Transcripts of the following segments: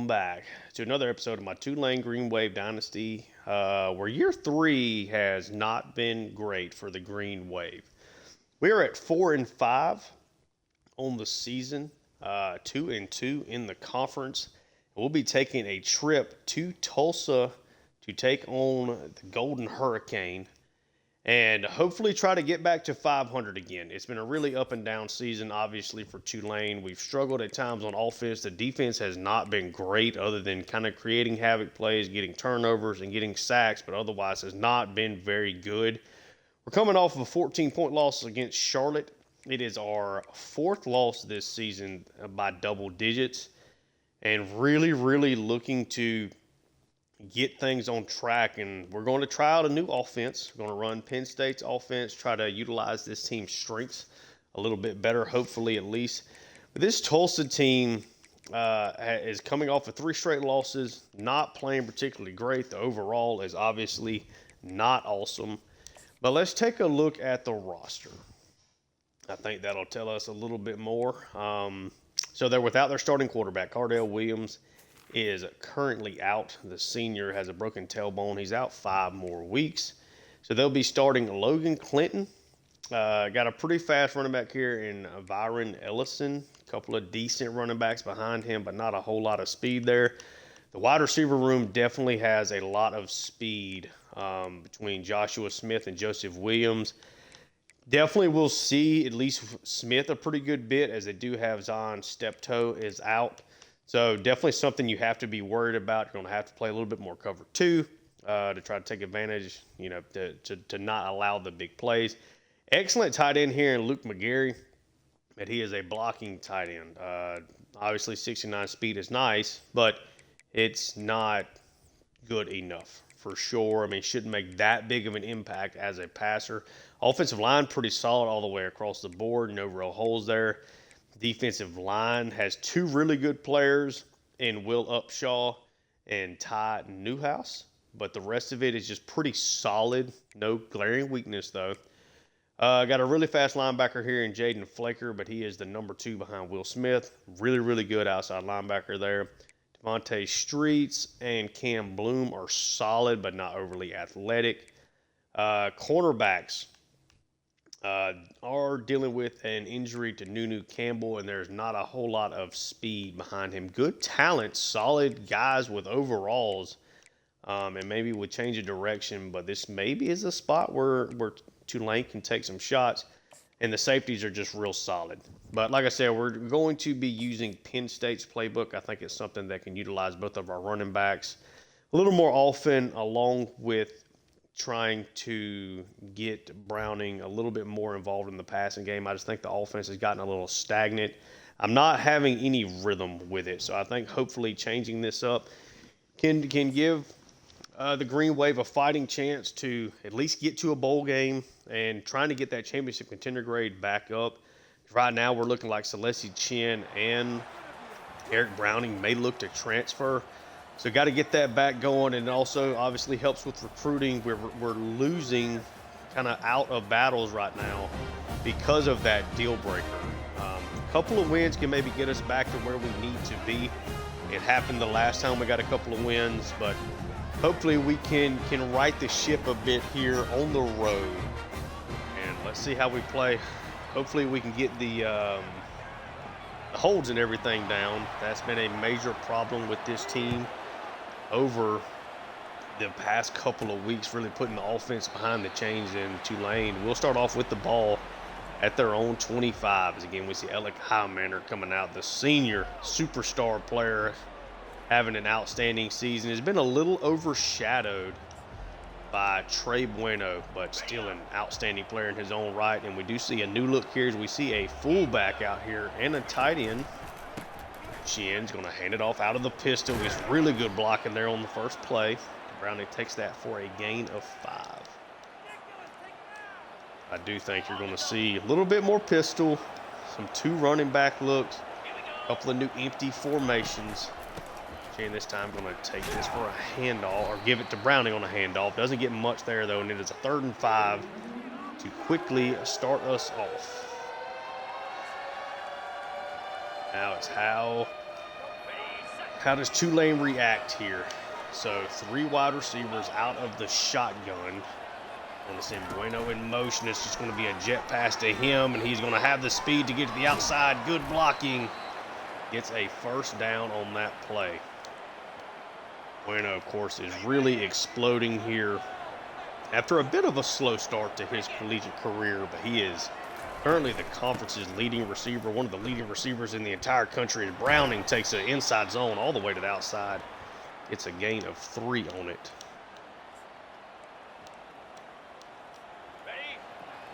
welcome back to another episode of my Tulane Green Wave Dynasty, where year 3 has not been great for the Green Wave. We are at 4-5 on the season, 2-2 in the conference. We'll be taking a trip to Tulsa to take on the Golden Hurricane and hopefully try to get back to 500 again. It's been a really up and down season, obviously, for Tulane. We've struggled at times on offense. The defense has not been great other than kind of creating havoc plays, getting turnovers, and getting sacks, but otherwise has not been very good. We're coming off of a 14-point loss against Charlotte. It is our 4th loss this season by double digits, and really, really looking to get things on track. And we're going to try out a new offense. We're going to run Penn State's offense, try to utilize this team's strengths a little bit better, hopefully at least. But this Tulsa team is coming off of 3 straight losses, not playing particularly great. The overall is obviously not awesome. But let's take a look at the roster. I think that'll tell us a little bit more. So they're without their starting quarterback. Cardell Williams is currently out. The senior has a broken tailbone. He's out 5 more weeks. So they'll be starting Logan Clinton. Got a pretty fast running back here in Byron Ellison. A couple of decent running backs behind him, but not a whole lot of speed there. The wide receiver room definitely has a lot of speed between Joshua Smith and Joseph Williams. Definitely will see at least Smith a pretty good bit, as they do have Zion Steptoe is out. So definitely something you have to be worried about. You're going to have to play a little bit more cover 2 to try to take advantage, to not allow the big plays. Excellent tight end here in Luke McGarry, but he is a blocking tight end. Obviously 69 speed is nice, but it's not good enough for sure. I mean, shouldn't make that big of an impact as a passer. Offensive line pretty solid all the way across the board. No real holes there. Defensive line has 2 really good players in Will Upshaw and Ty Newhouse, but the rest of it is just pretty solid. No glaring weakness, though. Got a really fast linebacker here in Jaden Flaker, but he is the number 2 behind Will Smith. Really, really good outside linebacker there. Devontae Streets and Cam Bloom are solid, but not overly athletic. Cornerbacks are dealing with an injury to Nunu Campbell, and there's not a whole lot of speed behind him. Good talent, solid guys with overalls, and maybe would change a direction, but this maybe is a spot where Tulane can take some shots, and the safeties are just real solid. But like I said, we're going to be using Penn State's playbook. I think it's something that can utilize both of our running backs a little more often, along with trying to get Browning a little bit more involved in the passing game. I just think the offense has gotten a little stagnant. I'm not having any rhythm with it, so I think hopefully changing this up can give the Green Wave a fighting chance to at least get to a bowl game and trying to get that championship contender grade back up. Right now we're looking like Salesi Chen and Eric Browning may look to transfer. So got to get that back going, and it also obviously helps with recruiting. We're losing kind of out of battles right now because of that deal breaker. A couple of wins can maybe get us back to where we need to be. It happened the last time we got a couple of wins, but hopefully we can right the ship a bit here on the road. And let's see how we play. Hopefully we can get the holds and everything down. That's been a major problem with this team over the past couple of weeks, really putting the offense behind the chains in Tulane. We'll start off with the ball at their own 25. As again, we see Alec Hymander coming out, the senior superstar player, having an outstanding season. Has been a little overshadowed by Trey Bueno, but still an outstanding player in his own right. And we do see a new look here as we see a fullback out here and a tight end. Chen's going to hand it off out of the pistol. He's really good blocking there on the first play. Browning takes that for a gain of 5. I do think you're going to see a little bit more pistol, some 2 running back looks, a couple of new empty formations. Chen this time going to take this for a handoff, or give it to Browning on a handoff. Doesn't get much there, though, and it is a 3rd and 5 to quickly start us off. Now it's how how does Tulane react here? So 3 wide receivers out of the shotgun. Going to send Bueno in motion. It's just going to be a jet pass to him, and he's going to have the speed to get to the outside. Good blocking. Gets a first down on that play. Bueno, of course, is really exploding here after a bit of a slow start to his collegiate career, but he is currently the conference's leading receiver, one of the leading receivers in the entire country. And Browning takes an inside zone all the way to the outside. It's a gain of 3 on it.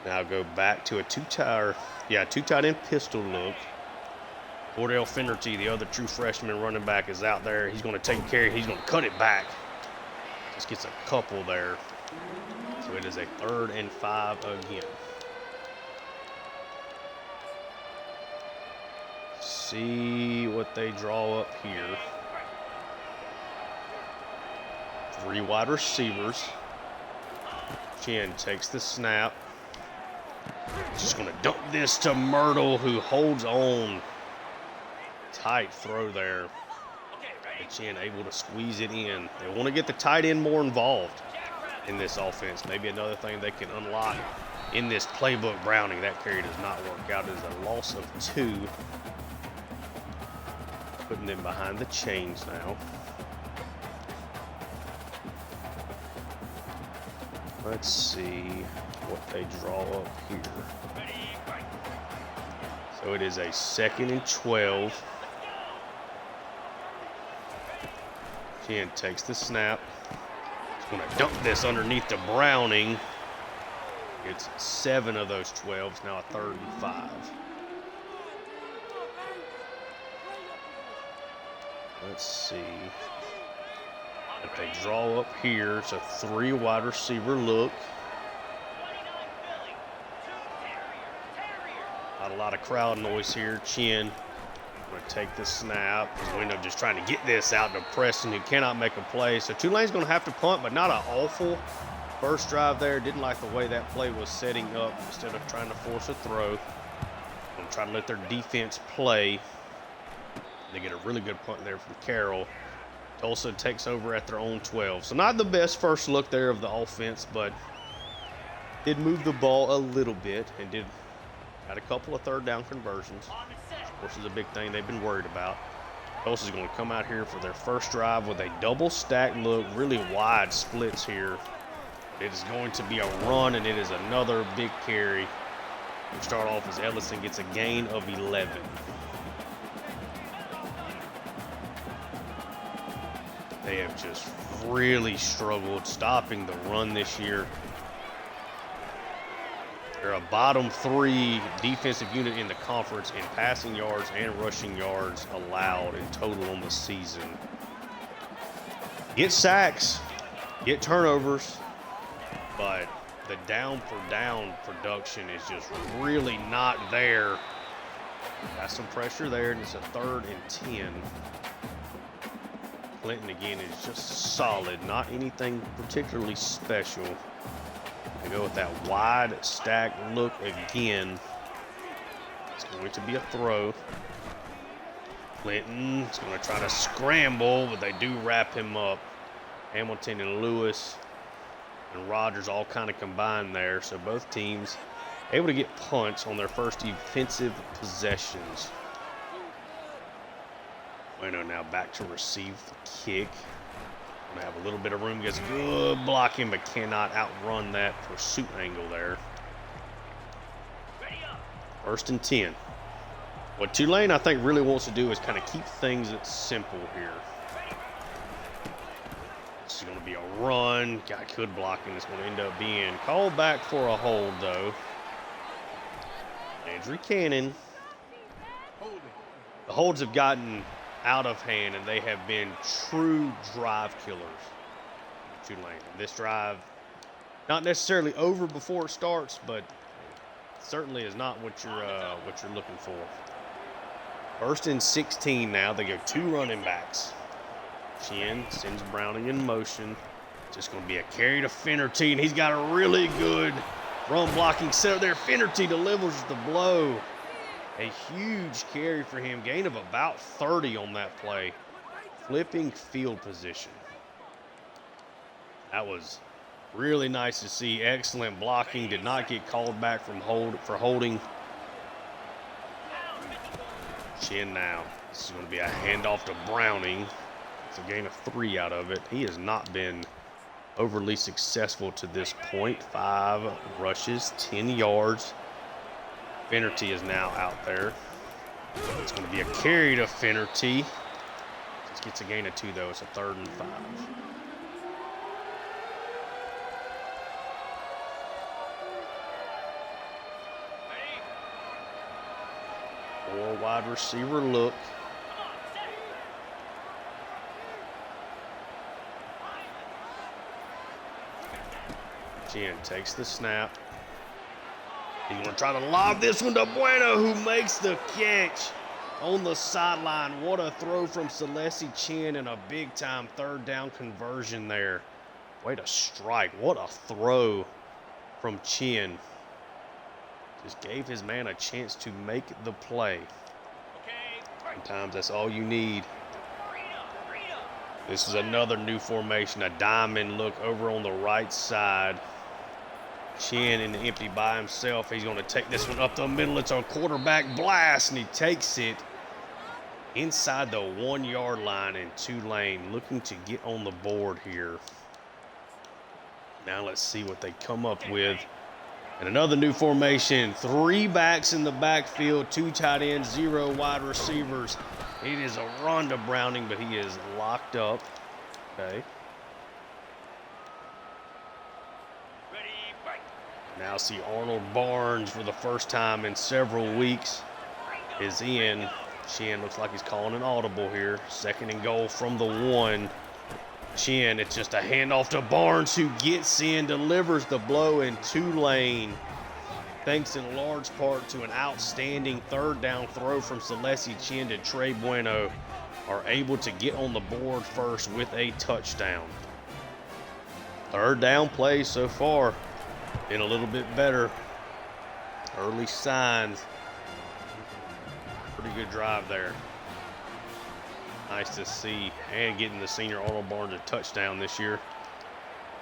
Now go back to a two-tight end pistol look. Cordell Finnerty, the other true freshman running back, is out there. He's going to take care. He's going to cut it back. Just gets a couple there. So it is a 3rd and 5 again. See what they draw up here. 3 wide receivers. Chen takes the snap. Just going to dump this to Myrtle, who holds on. Tight throw there. And Chen able to squeeze it in. They want to get the tight end more involved in this offense. Maybe another thing they can unlock in this playbook. Browning, that carry does not work out. It is a loss of 2. Putting them behind the chains now. Let's see what they draw up here. So it is a 2nd and 12. Chen takes the snap. He's going to dump this underneath to Browning. It's 7 of those 12s, now a 3rd and 5. Let's see what they draw up here. It's a 3 wide receiver look. Not a lot of crowd noise here. Chen going to take the snap. Bueno just trying to get this out to Preston, who cannot make a play. So Tulane's going to have to punt, but not an awful first drive there. Didn't like the way that play was setting up. Instead of trying to force a throw, going to try to let their defense play. They get a really good punt there from Carroll. Tulsa takes over at their own 12. So not the best first look there of the offense, but did move the ball a little bit and got a couple of 3rd down conversions. Of course, is a big thing they've been worried about. Tulsa's going to come out here for their first drive with a double stack look, really wide splits here. It is going to be a run, and it is another big carry. We start off as Ellison gets a gain of 11. They have just really struggled stopping the run this year. They're a bottom 3 defensive unit in the conference in passing yards and rushing yards allowed in total on the season. Get sacks, get turnovers, but the down for down production is just really not there. Got some pressure there, and it's a 3rd and 10. Clinton again is just solid, not anything particularly special. They go with that wide stack look again. It's going to be a throw. Clinton is going to try to scramble, but they do wrap him up. Hamilton and Lewis and Rogers all kind of combined there. So both teams able to get punts on their first defensive possessions. Bueno now back to receive the kick. Gonna have a little bit of room. Gets good blocking, but cannot outrun that pursuit angle there. 1st and 10. What Tulane, I think, really wants to do is kind of keep things simple here. This is going to be a run. Got good blocking. It's going to end up being called back for a hold, though. Andrew Cannon. The holds have gotten out of hand, and they have been true drive killers. Tulane. This drive, not necessarily over before it starts, but certainly is not what you're looking for. 1st and 16 now. They go 2 running backs. Chen sends Browning in motion. Just going to be a carry to Finnerty, and he's got a really good run blocking setup there. Finnerty delivers the blow. A huge carry for him. Gain of about 30 on that play. flipping field position. That was really nice to see. Excellent blocking. Did not get called back for holding. Chen now. This is going to be a handoff to Browning. It's a gain of 3 out of it. He has not been overly successful to this point. 5 rushes, 10 yards. Finnerty is now out there. It's going to be a carry to Finnerty. Just gets a gain of 2 though. It's a 3rd and 5. Four wide receiver look. Chen takes the snap. He's going to try to lob this one to Bueno, who makes the catch on the sideline. What a throw from Salesi Chen and a big-time 3rd down conversion there. Way to strike. What a throw from Chen. Just gave his man a chance to make the play. Sometimes that's all you need. This is another new formation, a diamond look over on the right side. Chen in the empty by himself. He's going to take this one up the middle. It's a quarterback blast, and he takes it inside the 1-yard line, and Tulane looking to get on the board here. Now let's see what they come up with. And another new formation, 3 backs in the backfield, 2 tight ends, 0 wide receivers. It is a run to Browning, but he is locked up. Okay. Now see Arnold Barnes for the first time in several weeks is in. Chen looks like he's calling an audible here. 2nd and goal from the 1. Chen, it's just a handoff to Barnes, who gets in, delivers the blow, and Tulane, thanks in large part to an outstanding 3rd down throw from Salesi Chen to Trey Bueno, are able to get on the board first with a touchdown. 3rd down play so far. Been a little bit better. Early signs. Pretty good drive there. Nice to see. And getting the senior Arnold Barnes a touchdown this year.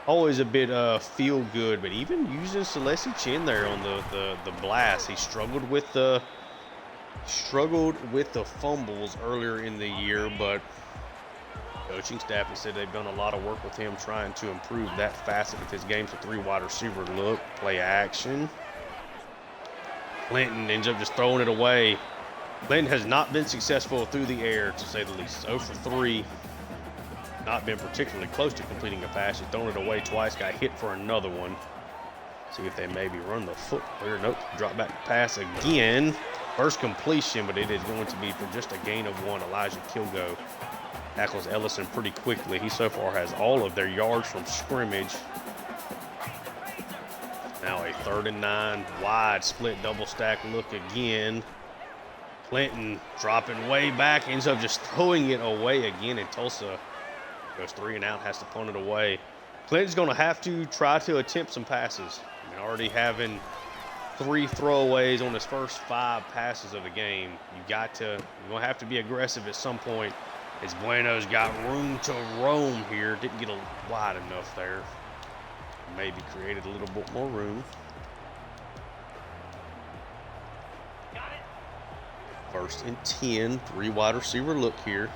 Always a bit feel good, but even using Salesi Chen there on the blast. He struggled with the fumbles earlier in the year, but coaching staff has said they've done a lot of work with him trying to improve that facet of his game. So 3 wide receiver look, play action. Clinton ends up just throwing it away. Clinton has not been successful through the air, to say the least. 0 for 3. Not been particularly close to completing a pass. He's thrown it away twice, got hit for another one. See if they maybe run the foot clear. Nope, drop back to pass again. First completion, but it is going to be for just a gain of 1. Elijah Kilgo tackles Ellison pretty quickly. He so far has all of their yards from scrimmage. Now a 3rd and 9, wide split double stack look again. Clinton dropping way back, ends up just throwing it away again, and Tulsa goes 3 and out, has to punt it away. Clinton's going to have to try to attempt some passes. I mean, already having 3 throwaways on his first 5 passes of the game. You're going to have to be aggressive at some point, as Bueno's got room to roam here. Didn't get wide enough there. Maybe created a little bit more room. 1st and 10, 3 wide receiver look here.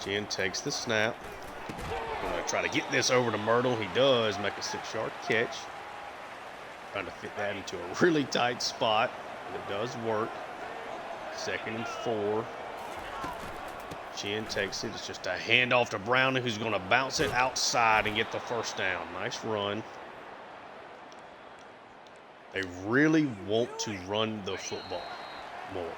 Chen takes the snap. Gonna try to get this over to Myrtle. He does make a 6-yard catch. Trying to fit that into a really tight spot. It does work. 2nd and 4. Chen takes it. It's just a handoff to Browning, who's going to bounce it outside and get the 1st down. Nice run. They really want to run the football more.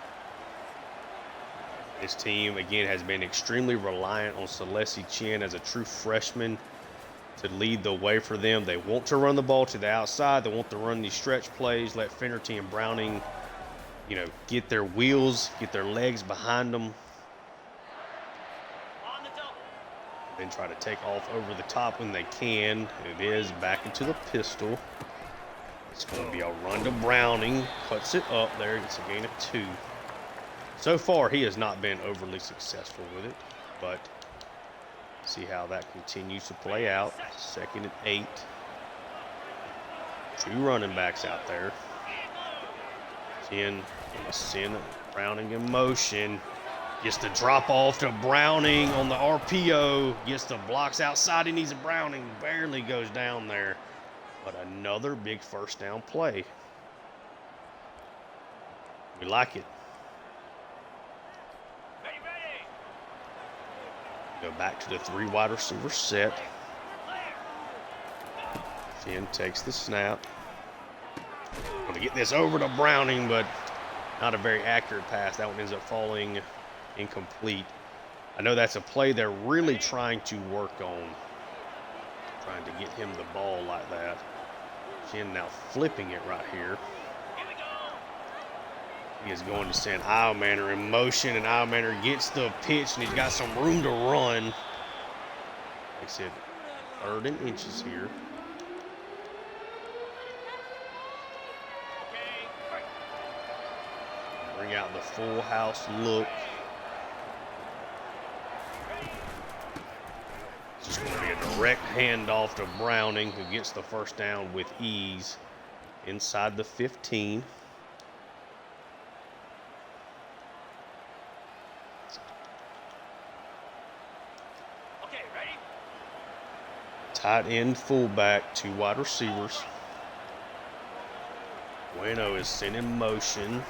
This team, again, has been extremely reliant on Salesi Chen as a true freshman to lead the way for them. They want to run the ball to the outside. They want to run these stretch plays, let Finnerty and Browning, get their wheels, get their legs behind them. Then try to take off over the top when they can. It is back into the pistol. It's going to be a run to Browning. Cuts it up there. Gets a gain of 2. So far, he has not been overly successful with it, but see how that continues to play out. 2nd and 8. 2 running backs out there. Chen gonna send Browning in motion. Gets the drop off to Browning on the RPO. Gets the blocks outside. He needs a Browning. Barely goes down there. But another big first down play. We like it. Go back to the 3 wide receiver set. Chen takes the snap. Going to get this over to Browning, but not a very accurate pass. That one ends up falling incomplete. I know that's a play they're really trying to work on. Trying to get him the ball like that. Chen now flipping it right here. He is going to send Eilmanor in motion, and Eilmanor gets the pitch, and he's got some room to run. Like I said, 3rd and inches here. Bring out the full house look. It's just going to be a direct handoff to Browning, who gets the first down with ease inside the 15. Tight end, fullback, 2 wide receivers. Bueno is sent in motion.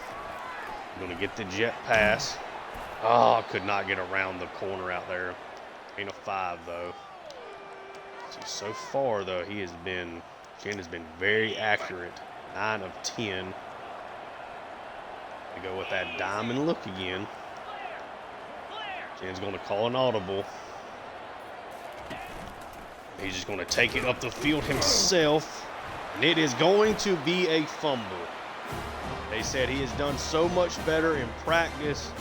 Going to get the jet pass. Oh, could not get around the corner out there. Ain't a 5 though. So far though, Chen has been very accurate. 9 of 10. They go with that diamond look again. Chen's going to call an audible. He's just going to take it up the field himself. And it is going to be a fumble. They said he has done so much better in practice,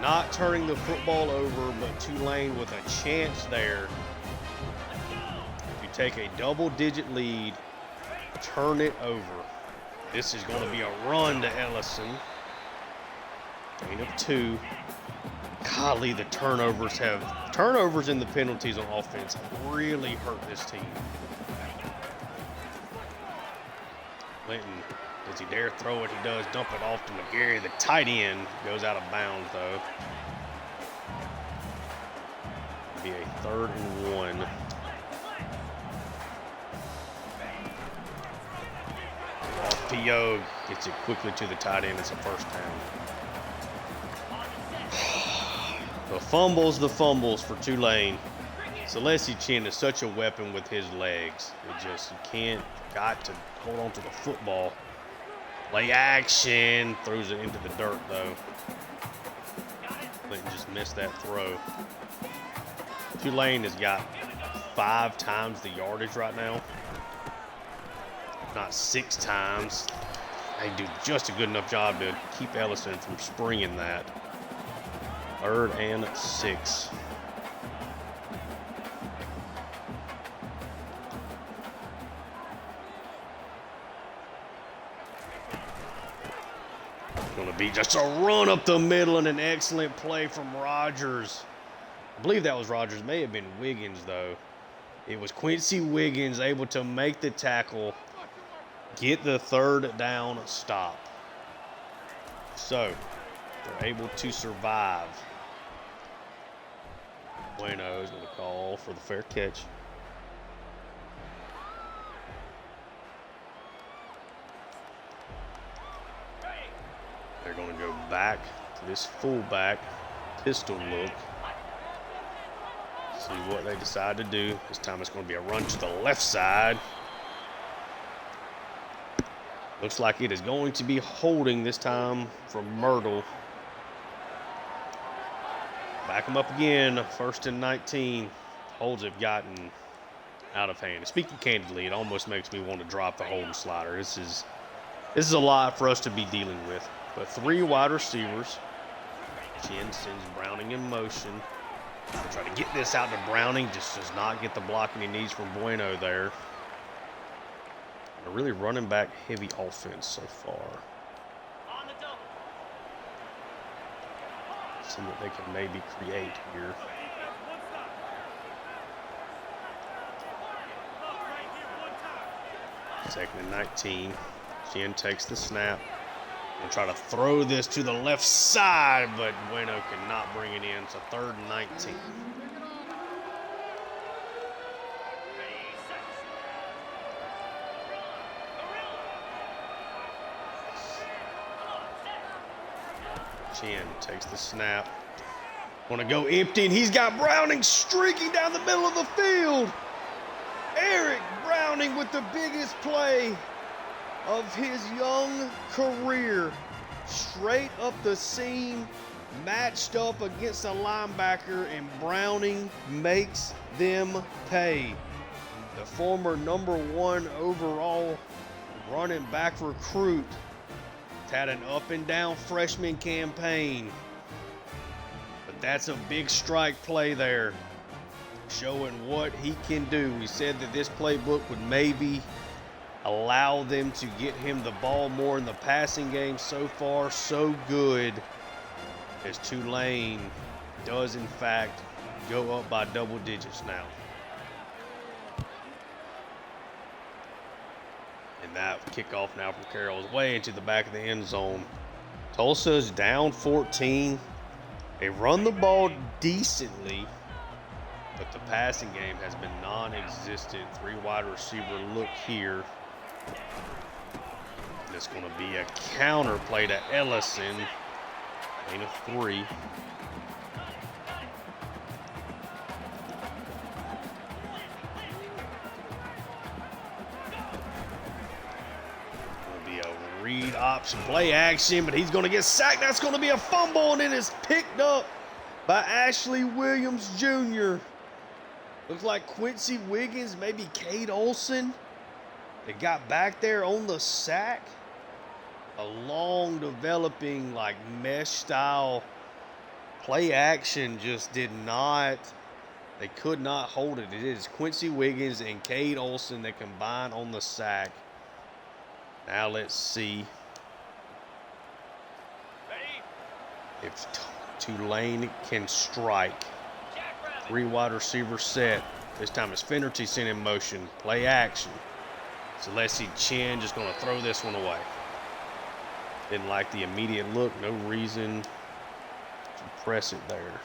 not turning the football over, but Tulane with a chance there. If you take a double-digit lead, turn it over. This is going to be a run to Ellison. Gain of 2. Golly, the turnovers and the penalties on offense have really hurt this team. Clinton, does he dare throw it? He does. Dump it off to McGarry. The tight end goes out of bounds, though. It'll be a 3rd and 1. RPO gets it quickly to the tight end. It's a first down. The fumbles for Tulane. Salesi Chen is such a weapon with his legs. Got to hold on to the football. Play action. Throws it into the dirt, though. Clinton just missed that throw. Tulane has got 5 times the yardage right now. If not 6 times. They do just a good enough job to keep Ellison from springing that. 3rd and 6. Going to be just a run up the middle and an excellent play from Rogers. I believe that was Rogers. May have been Wiggins, though. It was Quincy Wiggins able to make the tackle, get the 3rd down stop. So, they're able to survive. Bueno is going to call for the fair catch. They're going to go back to this fullback pistol look. See what they decide to do. This time it's going to be a run to the left side. Looks like it is going to be holding this time from Myrtle. Back them up again. 1st and 19. Holds have gotten out of hand. And speaking candidly, it almost makes me want to drop the holding slider. This is a lot for us to be dealing with. But 3 wide receivers. Chen sends Browning in motion. Try to get this out to Browning. Just does not get the blocking he needs from Bueno there. A really running back heavy offense so far. Something that they can maybe create here. Second and 19. Chen takes the snap. And try to throw this to the left side, but Bueno cannot bring it in. So 3rd and 19. Chen takes the snap. Want to go empty, and he's got Browning streaking down the middle of the field. Eric Browning with the biggest play of his young career. Straight up the seam, matched up against a linebacker, and Browning makes them pay. The former #1 overall running back recruit had an up and down freshman campaign, but that's a big strike play there, showing what he can do. We said that this playbook would maybe allow them to get him the ball more in the passing game. So far, so good, as Tulane does in fact go up by double digits now. And that kickoff now from Carroll is way into the back of the end zone. Tulsa's down 14. They run the ball decently, but the passing game has been non-existent. 3 wide receiver look here. It's going to be a counter play to Ellison. Gain of 3. Read option, play action, but he's going to get sacked. That's going to be a fumble, and it is picked up by Ashley Williams Jr. Looks like Quincy Wiggins, maybe Cade Olson. They got back there on the sack. A long developing, like, mesh style play action just did not, they could not hold it. It is Quincy Wiggins and Cade Olson that combine on the sack. Now let's see if Tulane can strike. 3 wide receiver set. This time it's Finnerty sent in motion. Play action. Salesi Chen just going to throw this one away. Didn't like the immediate look. No reason to press it there.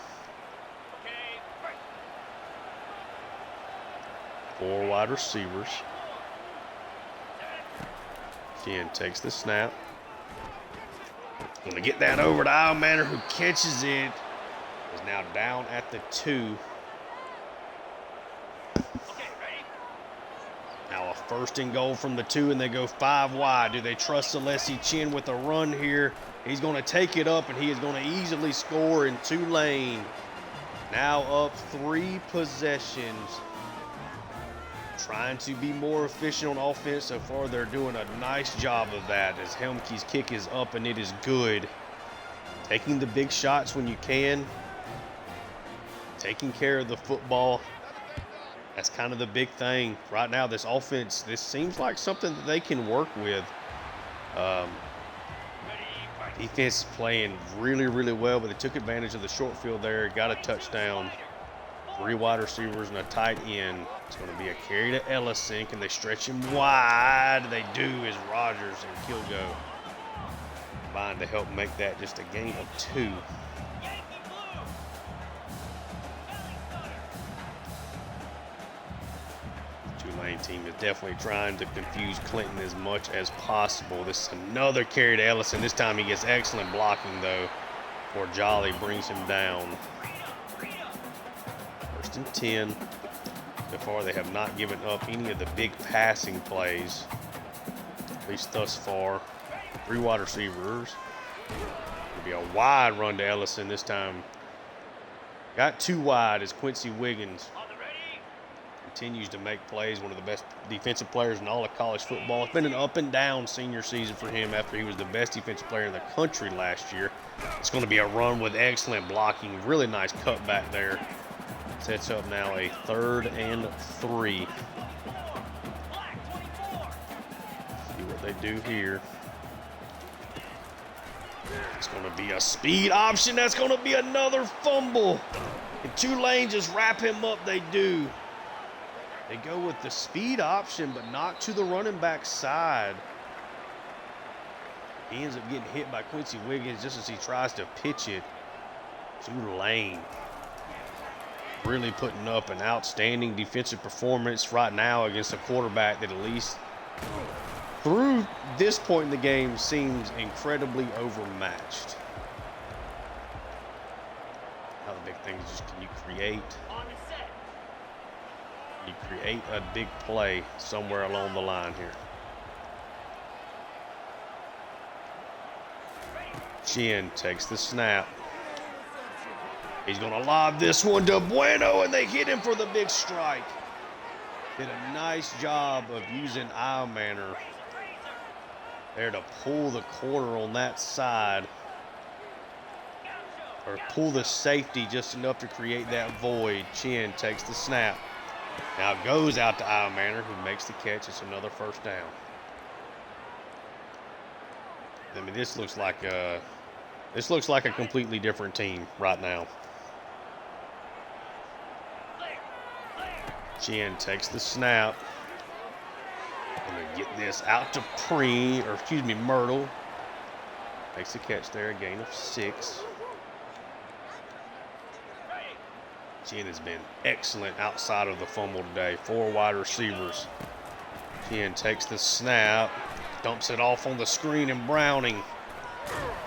4 wide receivers. Chen takes the snap. Going to get that over to Almaner, who catches it. Is now down at the 2. Now a 1st and goal from the 2, and they go 5 wide. Do they trust Salesi Chen with a run here? He's going to take it up, and he is going to easily score in Tulane. Now up 3 possessions. Trying to be more efficient on offense. So far, they're doing a nice job of that, as Helmke's kick is up and it is good. Taking the big shots when you can. Taking care of the football. That's kind of the big thing. Right now, this offense, this seems like something that they can work with. Defense is playing really, really well, but they took advantage of the short field there. Got a touchdown. 3 wide receivers and a tight end. It's going to be a carry to Ellison. Can they stretch him wide? They do, as Rogers and Kilgo combined to help make that just a gain of 2. Tulane team is definitely trying to confuse Clinton as much as possible. This is another carry to Ellison. This time he gets excellent blocking, though, before Jolly brings him down. 1st and 10. So far, they have not given up any of the big passing plays, at least thus far. 3 wide receivers. It'll be a wide run to Ellison this time. Got 2 wide as Quincy Wiggins continues to make plays. One of the best defensive players in all of college football. It's been an up and down senior season for him after he was the best defensive player in the country last year. It's going to be a run with excellent blocking. Really nice cutback there. Sets up now a 3rd and 3. See what they do here. It's going to be a speed option. That's going to be another fumble. And Tulane just wrap him up. They do. They go with the speed option, but not to the running back side. He ends up getting hit by Quincy Wiggins just as he tries to pitch it. Tulane really putting up an outstanding defensive performance right now against a quarterback that at least through this point in the game seems incredibly overmatched. Now the big thing is just can you create a big play somewhere along the line here. Chen takes the snap. He's going to lob this one to Bueno, and they hit him for the big strike. Did a nice job of using eye manner there to pull the corner on that side, or pull the safety just enough to create that void. Chen takes the snap. Now it goes out to eye manner, who makes the catch. It's another first down. I mean, this looks like a completely different team right now. Chen takes the snap. Gonna get this out to Myrtle. Makes the catch there, a gain of 6. Chen has been excellent outside of the fumble today. 4 wide receivers. Chen takes the snap, dumps it off on the screen, and Browning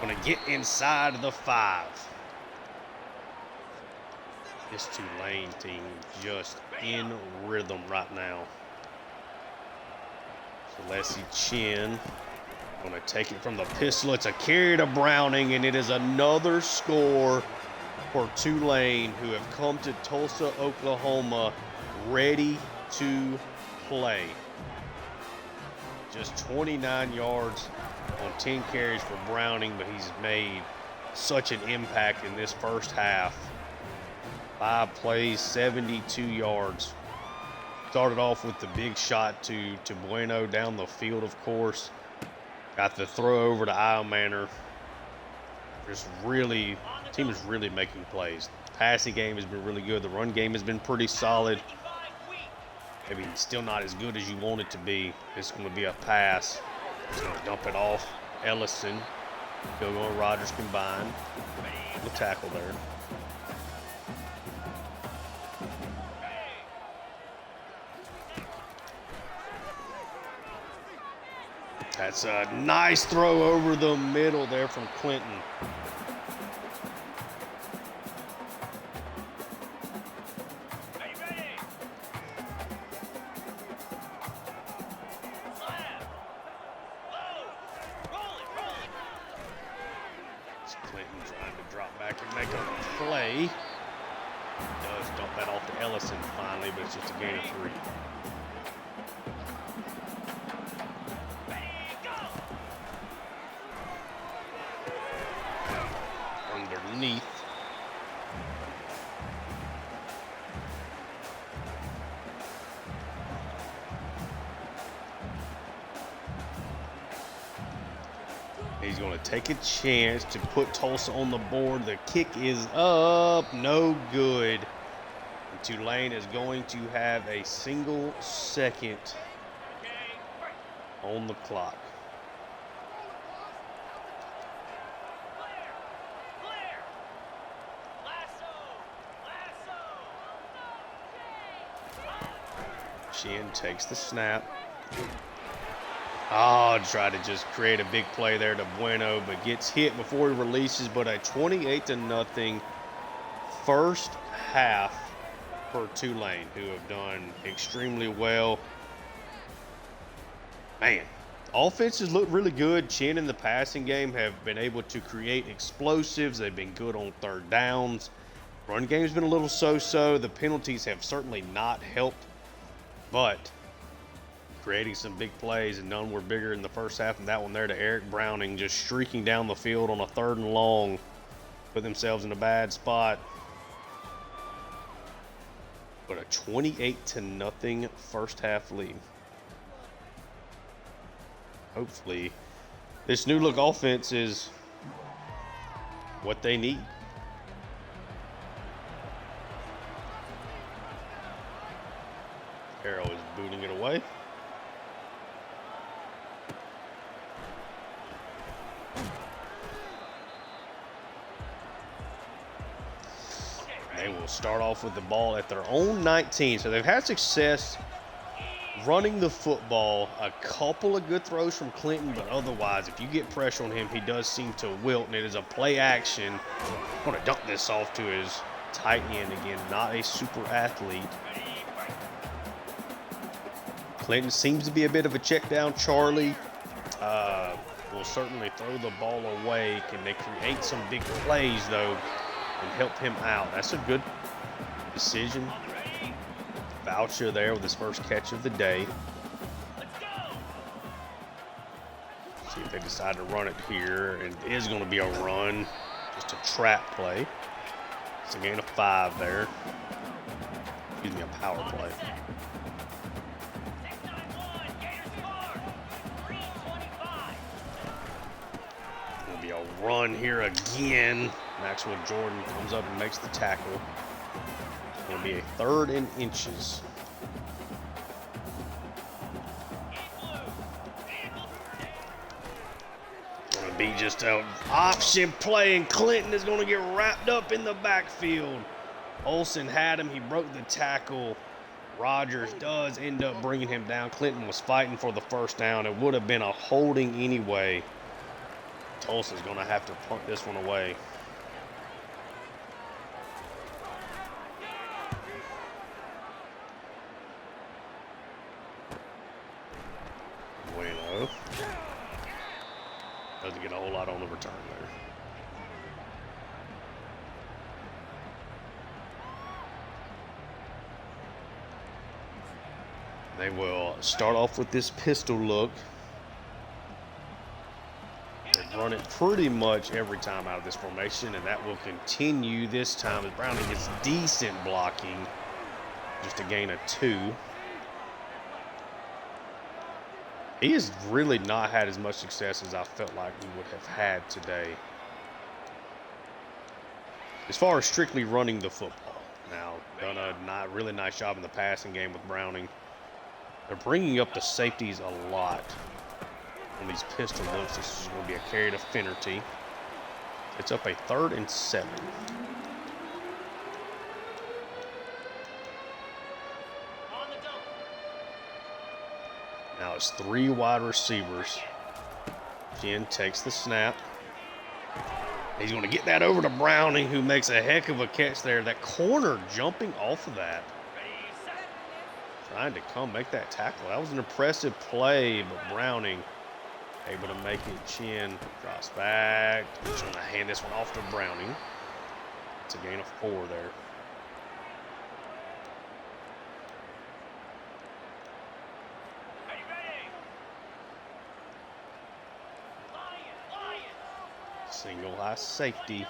gonna get inside the 5. This Tulane team just in rhythm right now. Salesi Chen gonna take it from the pistol. It's a carry to Browning, and it is another score for Tulane, who have come to Tulsa, Oklahoma, ready to play. Just 29 yards on 10 carries for Browning, but he's made such an impact in this first half. 5 plays, 72 yards. Started off with the big shot to Bueno down the field, of course. Got the throw over to Eye Manor. The team is really making plays. The passing game has been really good. The run game has been pretty solid. Maybe still not as good as you want it to be. It's going to be a pass. He's going to dump it off. Ellison. Field goal, Rogers combined. The tackle there. That's a nice throw over the middle there from Clinton. Clinton trying to drop back and make a play. Does dump that off to Ellison finally, but it's just a gain of 3. Underneath. He's going to take a chance to put Tulsa on the board. The kick is up, no good. And Tulane is going to have a single second on the clock. Chen takes the snap. Oh, try to just create a big play there to Bueno, but gets hit before he releases. But a 28-0 first half for Tulane, who have done extremely well. Man, offenses look really good. Chen in the passing game have been able to create explosives. They've been good on third downs. Run game's been a little so-so. The penalties have certainly not helped, but creating some big plays, and none were bigger in the first half than that one there to Eric Browning, just streaking down the field on a 3rd and long, put themselves in a bad spot. But a 28-0 first half lead. Hopefully, this new look offense is what they need. Harrell is booting it away. They will start off with the ball at their own 19. So they've had success running the football. A couple of good throws from Clinton, but otherwise, if you get pressure on him, he does seem to wilt, and it is a play action. I'm going to dump this off to his tight end again, not a super athlete. Clinton seems to be a bit of a check down. Charlie will certainly throw the ball away. Can they create some big plays, though, and help him out? That's a good decision. Voucher there with his first catch of the day. See if they decide to run it here, and it is going to be a run, just a trap play. It's a gain of 5 there. Excuse me, a power play. It'll be a run here again. Maxwell Jordan comes up and makes the tackle. It'll be a 3rd and inches. Going to be just an option play, and Clinton is going to get wrapped up in the backfield. Olsen had him. He broke the tackle. Rogers does end up bringing him down. Clinton was fighting for the first down. It would have been a holding anyway. Olsen's going to have to punt this one away. Doesn't get a whole lot on the return there. They will start off with this pistol look. They run it pretty much every time out of this formation, and that will continue this time as Browning gets decent blocking. Just a gain of 2. He has really not had as much success as I felt like he would have had today, as far as strictly running the football. Now, done a really nice job in the passing game with Browning. They're bringing up the safeties a lot on these pistol looks. This is going to be a carry to Finnerty. It's up a 3rd and 7. Now it's 3 wide receivers. Chen takes the snap. He's going to get that over to Browning, who makes a heck of a catch there. That corner jumping off of that. Trying to come make that tackle. That was an impressive play, but Browning able to make it. Chen drops back. He's going to hand this one off to Browning. It's a gain of 4 there. Single high safety.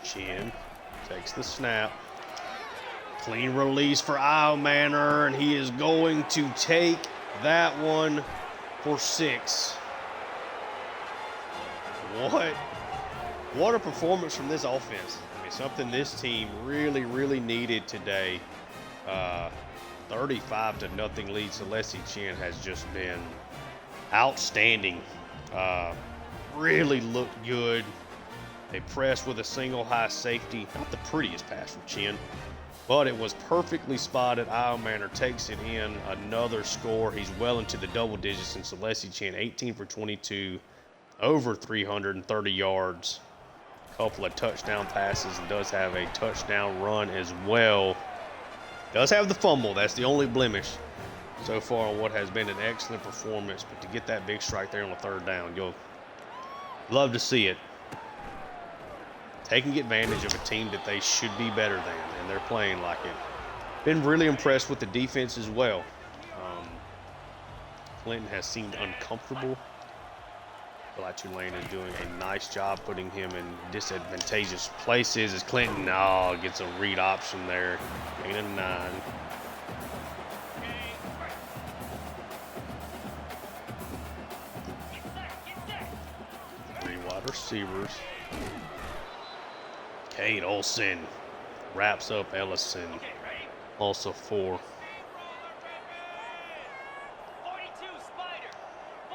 Chen takes the snap. Clean release for Manor, and he is going to take that one for 6. What a performance from this offense. I mean, something this team really, really needed today. 35-0 lead. Salesi Chen has just been outstanding. Really looked good. They pressed with a single high safety. Not the prettiest pass from Chen, but it was perfectly spotted. Manor takes it in. Another score. He's well into the double digits, and Salesi Chen 18 for 22, over 330 yards. A couple of touchdown passes, and does have a touchdown run as well. Does have the fumble. That's the only blemish so far on what has been an excellent performance. But to get that big strike there on the 3rd down, you'll love to see it. Taking advantage of a team that they should be better than, and they're playing like it. Been really impressed with the defense as well. Clinton has seemed uncomfortable. I feel like Tulane is doing a nice job putting him in disadvantageous places as Clinton gets a read option there. Gain of 9. receivers. Kate Olsen wraps up Ellison. Also 4.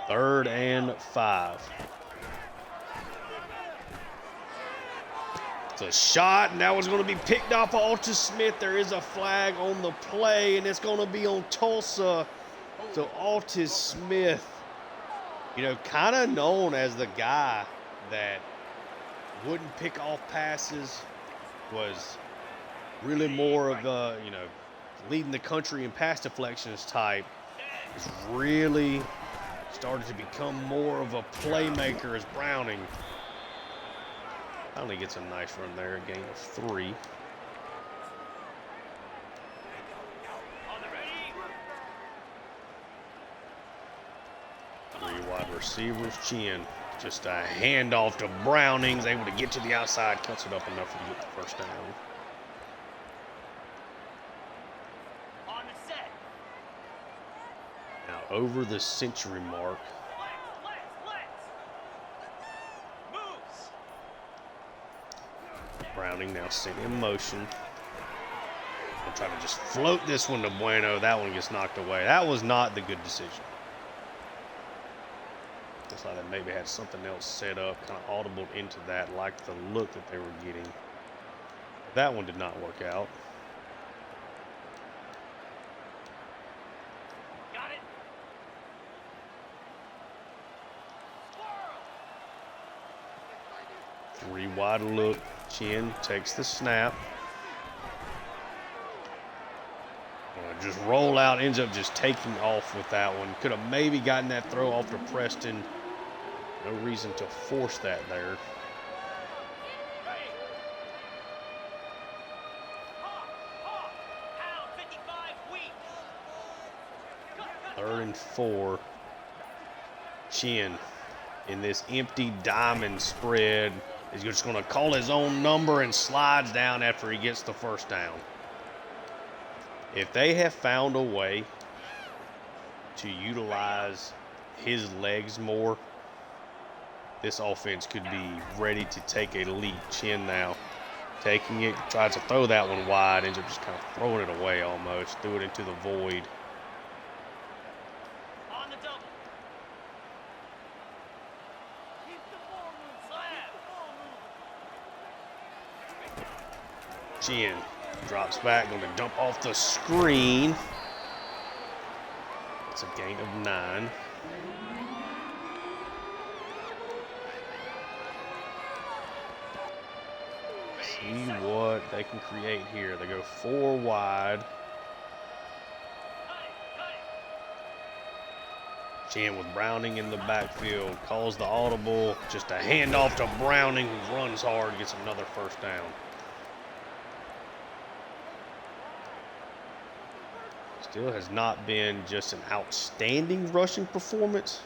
3rd and 5. It's a shot, and that was going to be picked off of Altus Smith. There is a flag on the play, and it's going to be on Tulsa. So Altus Smith, you know, kind of known as the guy that wouldn't pick off passes, was really more of a, you know, leading the country in pass deflections type, is really started to become more of a playmaker as Browning finally gets a nice run there, a gain of 3. Three wide receivers. Chen, just a handoff to Browning's able to get to the outside, cuts it up enough to get the first down. Now over the century mark. Browning now sent in motion. I'll try to just float this one to Bueno. That one gets knocked away. That was not the good decision. Looks like they maybe had something else set up, kind of audible into that, like the look that they were getting. That one did not work out. Got it. 3 wide look. Chen takes the snap. Just roll out, ends up just taking off with that one. Could have maybe gotten that throw off to Preston. No reason to force that there. Third and 4. Chen in this empty diamond spread is just going to call his own number and slides down after he gets the first down. If they have found a way to utilize his legs more, this offense could be ready to take a leap. Chen now taking it, tries to throw that one wide, ends up just kind of throwing it away almost, threw it into the void. On the double. Chen drops back, going to dump off the screen. It's a gain of 9. See what they can create here. They go 4 wide. Chen with Browning in the backfield, calls the audible. Just a handoff to Browning, who runs hard, gets another first down. Still has not been just an outstanding rushing performance.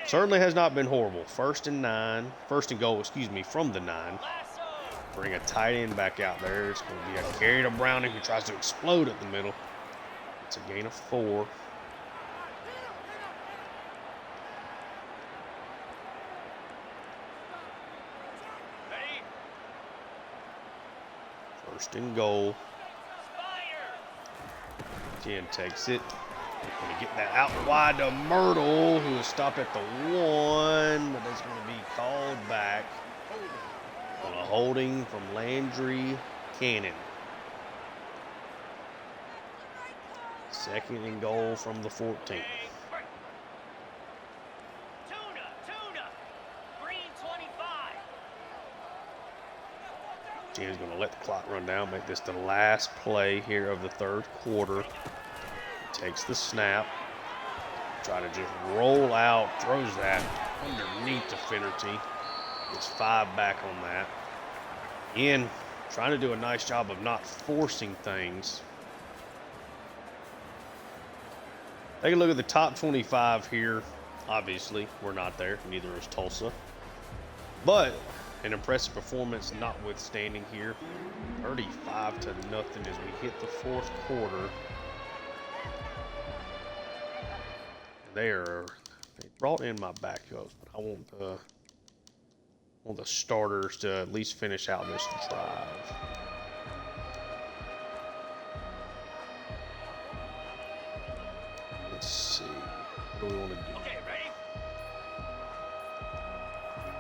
Certainly has not been horrible. First and goal, from the 9. Bring a tight end back out there. It's going to be a carry to Browning, who tries to explode at the middle. It's a gain of 4. First and goal. Chen takes it. Going to get that out wide to Myrtle, who will stop at the 1, but it's going to be called back on a holding from Landry Cannon. Second and goal from the 14th. Chen's going to let the clock run down, make this the last play here of the 3rd quarter. Takes the snap, try to just roll out, throws that underneath the Finnerty. Gets 5 back on that. Again, trying to do a nice job of not forcing things. Take a look at the top 25 here. Obviously, we're not there, neither is Tulsa. But an impressive performance notwithstanding here. 35-0 as we hit the 4th quarter. They brought in my backups, but I want the the starters to at least finish out this drive. Let's see. What do we want to do? Okay, ready?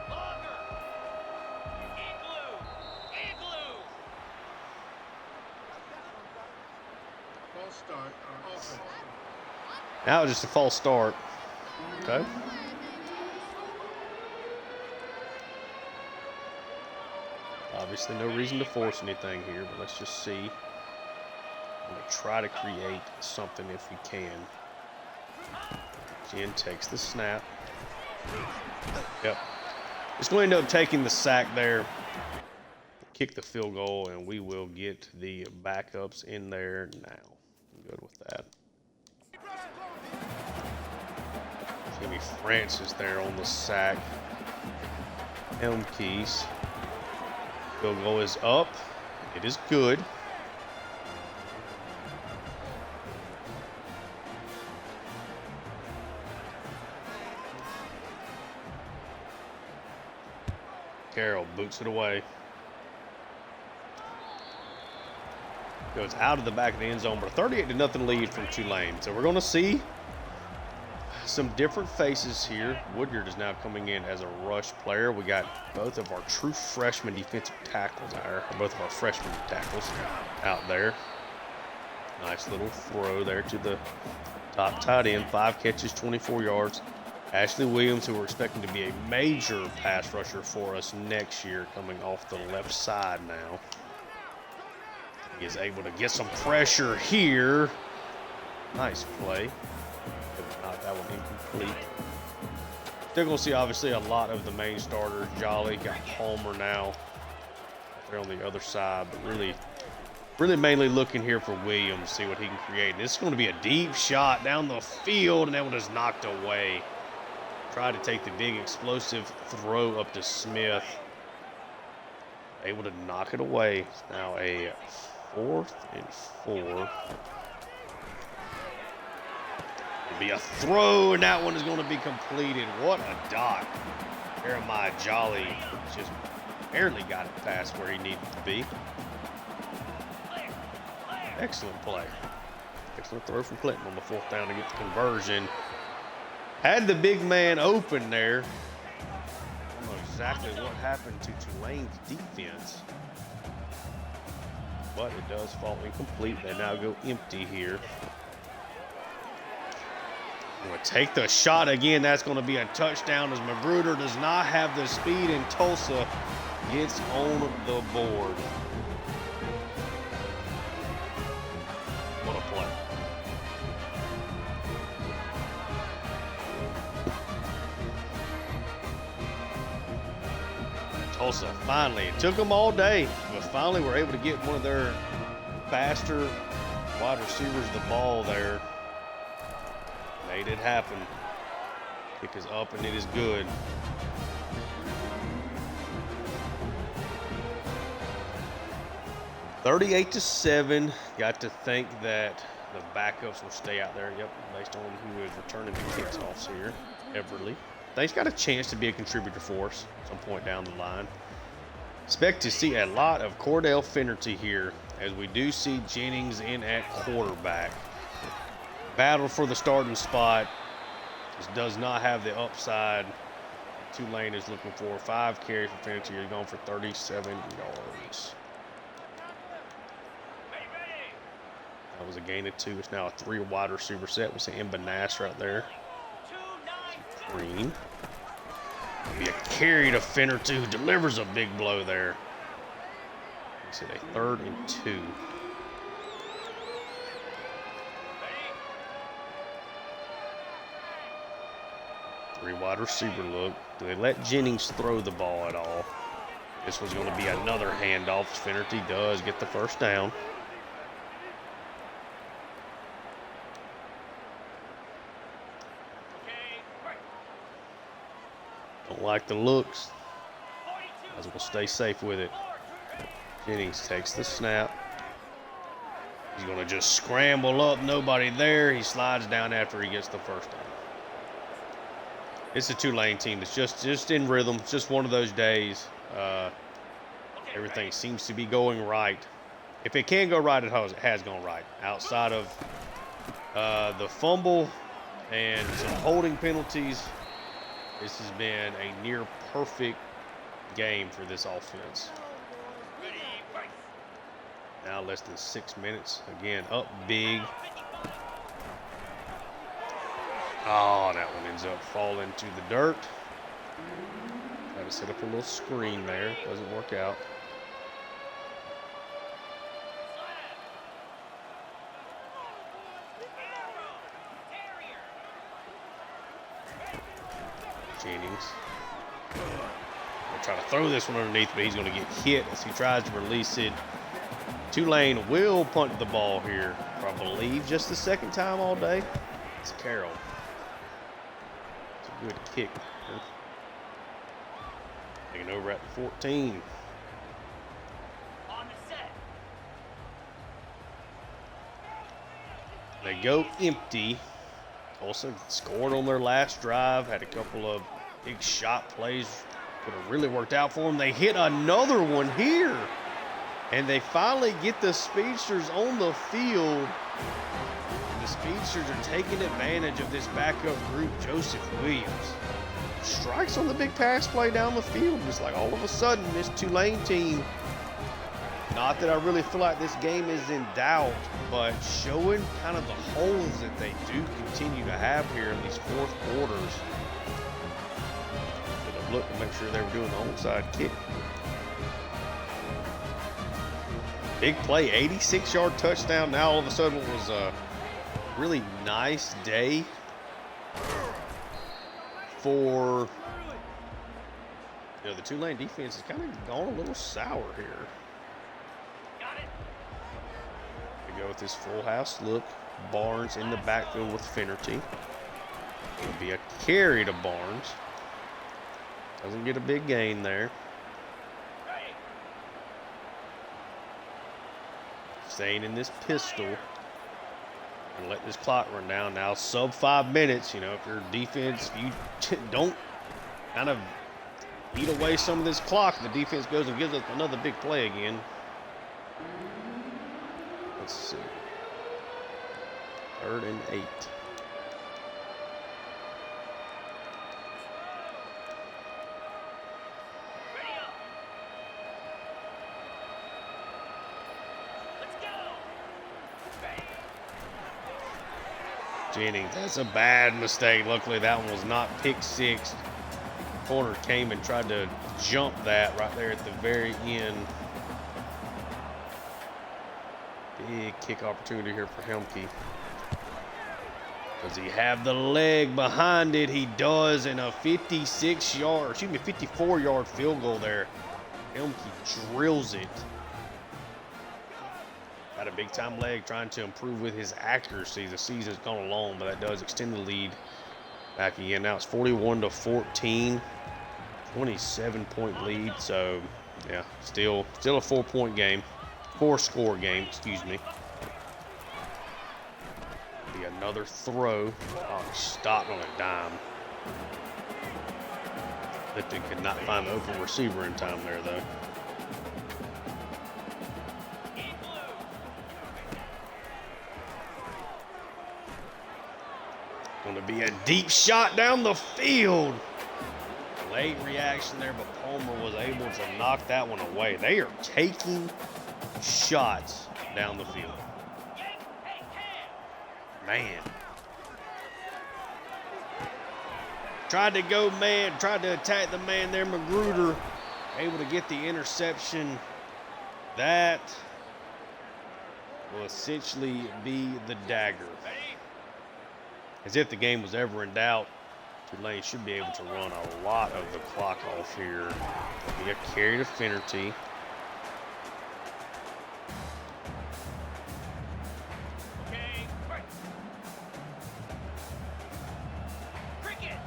Longer. Igloo. Igloo. False start. Offense. Now it's just a false start. Okay. Obviously, no reason to force anything here, but let's just see. I'm going to try to create something if we can. Chen takes the snap. Yep. Just going to end up taking the sack there. Kick the field goal, and we will get the backups in there now. I'm good with that. Jimmy Francis there on the sack. Helmkeys. Field goal is up. It is good. Carroll boots it away. Goes out of the back of the end zone, but a 38-0 lead from Tulane. So we're going to see some different faces here. Woodyard is now coming in as a rush player. We got both of our true freshman defensive tackles there, or both of our freshman tackles out there. Nice little throw there to the top tight end. 5 catches, 24 yards. Ashley Williams, who we're expecting to be a major pass rusher for us next year, coming off the left side now. He is able to get some pressure here. Nice play. Not that one incomplete. Still going to see, obviously, a lot of the main starters. Jolly got Palmer now. They're on the other side, but really mainly looking here for Williams, see what he can create. And this is going to be a deep shot down the field, and that one is knocked away. Tried to take the big explosive throw up to Smith. Able to knock it away. It's now a 4th and 4. It'll be a throw, and that one is going to be completed. What a dot. Jeremiah Jolly just barely got it past where he needed to be. Excellent play. Excellent throw from Clinton on the 4th down to get the conversion. Had the big man open there. I don't know exactly what happened to Tulane's defense, but it does fall incomplete. They now go empty here. Going to take the shot again. That's going to be a touchdown as Magruder does not have the speed, and Tulsa gets on the board. What a play. Tulsa finally, it took them all day, but finally were able to get one of their faster wide receivers the ball there. Made it happen. Kick is up and it is good. $38-7. Got to think that the backups will stay out there. Yep, based on who is returning the kickoffs here. Everly. He's got a chance to be a contributor for us at some point down the line. Expect to see a lot of Cordell Finnerty here, as we do see Jennings in at quarterback. Battle for the starting spot. Just does not have the upside Tulane is looking for. 5 carries for Finnerty. He's going for 37 yards. That was a gain of 2. It's now a 3 wide receiver set. We see Mbanas right there. Green. Be a carry to Finnerty, who delivers a big blow there. Makes it a 3rd and 2. Three wide receiver look. Do they let Jennings throw the ball at all? This was going to be another handoff. Finnerty does get the first down. Don't like the looks. Might as well stay safe with it. Jennings takes the snap. He's going to just scramble up. Nobody there. He slides down after he gets the first down. It's a Tulane team that's just in rhythm. It's just one of those days. Everything seems to be going right. If it can go right, it has gone right. Outside of the fumble and some holding penalties, this has been a near perfect game for this offense. Ready, fight. Now less than 6 minutes. Again, up big. Oh, that one ends up falling to the dirt. Got to set up a little screen there. Doesn't work out. Jennings. They'll try to throw this one underneath, but he's going to get hit as he tries to release it. Tulane will punt the ball here for, I believe, just the second time all day. It's Carroll. It's a good kick. Taking over at the 14. On the set. They go empty. Also scored on their last drive. Had a couple of big shot plays. Could have really worked out for them. They hit another one here. And they finally get the speedsters on the field. And the speedsters are taking advantage of this backup group. Joseph Williams strikes on the big pass play down the field. It's like all of a sudden this Tulane team, not that I really feel like this game is in doubt, but showing kind of the holes that they do continue to have here in these fourth quarters. Should have looked to make sure they were doing the onside kick. Big play, 86-yard touchdown. Now all of a sudden it was a really nice day for, the Tulane defense has kind of gone a little sour here. Got it. We go with this full house look. Barnes in the backfield with Finnerty. It'll be a carry to Barnes. Doesn't get a big gain there. Ready. Staying in this pistol and let this clock run down. Now sub 5 minutes. If your defense, if you don't kind of eat away some of this clock, the defense goes and gives us another big play again. Let's see. 3rd and 8. Ready up. Let's go. Ready. Jennings, that's a bad mistake. Luckily, that one was not pick six. Corner came and tried to jump that right there at the very end. Big kick opportunity here for Helmke. Does he have the leg behind it? He does, and a 54-yard field goal there. Helmke drills it. Got a big-time leg, trying to improve with his accuracy. The season's gone along, but that does extend the lead back again. Now it's 41-14, 27-point lead. So, yeah, still a 4-point game, 4-score game, excuse me. Be another throw. Oh, stopped on a dime. Lipton could not find the open receiver in time there, though. Going to be a deep shot down the field. Late reaction there, but Palmer was able to knock that one away. They are taking shots down the field. Man. Tried to go man, tried to attack the man there, Magruder. Able to get the interception. That will essentially be the dagger. As if the game was ever in doubt, Tulane should be able to run a lot of the clock off here. Be a carry to Finnerty. Okay, right. Cricket.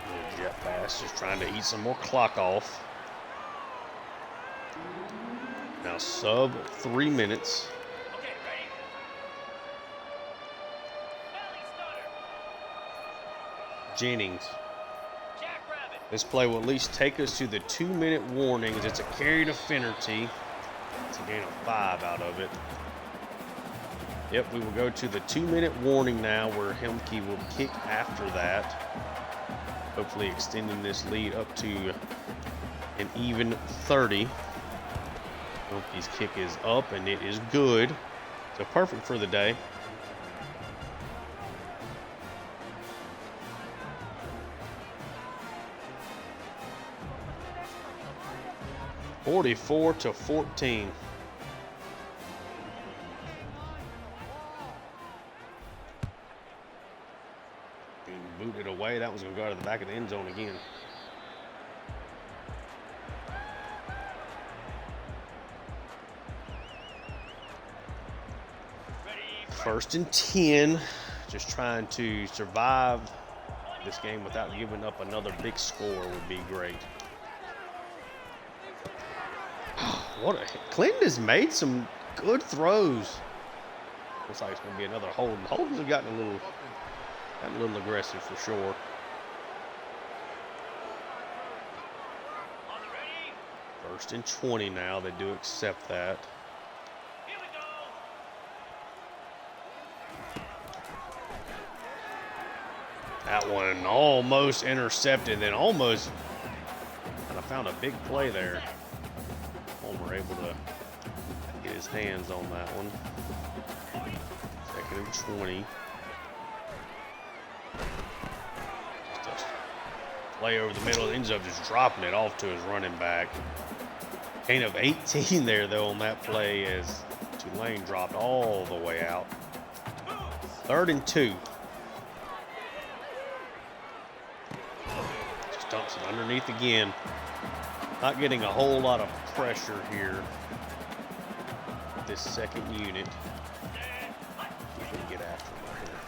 Little jet pass, just trying to eat some more clock off. Now sub 3 minutes. Okay, ready. Valley Jennings. Jackrabbit. This play will at least take us to the 2-minute warnings. It's a carry to Finnerty. It's a gain of 5 out of it. Yep, we will go to the 2-minute warning now where Hemke will kick after that. Hopefully extending this lead up to an even 30. Hemke's kick is up and it is good. So perfect for the day. (44-14). Being booted away. That was going to go to the back of the end zone again. First and 10. Just trying to survive this game without giving up another big score would be great. Clinton has made some good throws. Looks like it's going to be another Holden. Holden's have gotten a little aggressive for sure. First and 20 now. They do accept that. Here we go. That one almost intercepted, then almost kind of found a big play there. Homer able to get his hands on that one. Second and 20. Just a play over the middle. Ends up just dropping it off to his running back. Gain of 18 there, though, on that play as Tulane dropped all the way out. Third and 2. Just dumps it underneath again. Not getting a whole lot of pressure here with this second unit. See if we can get after him right here.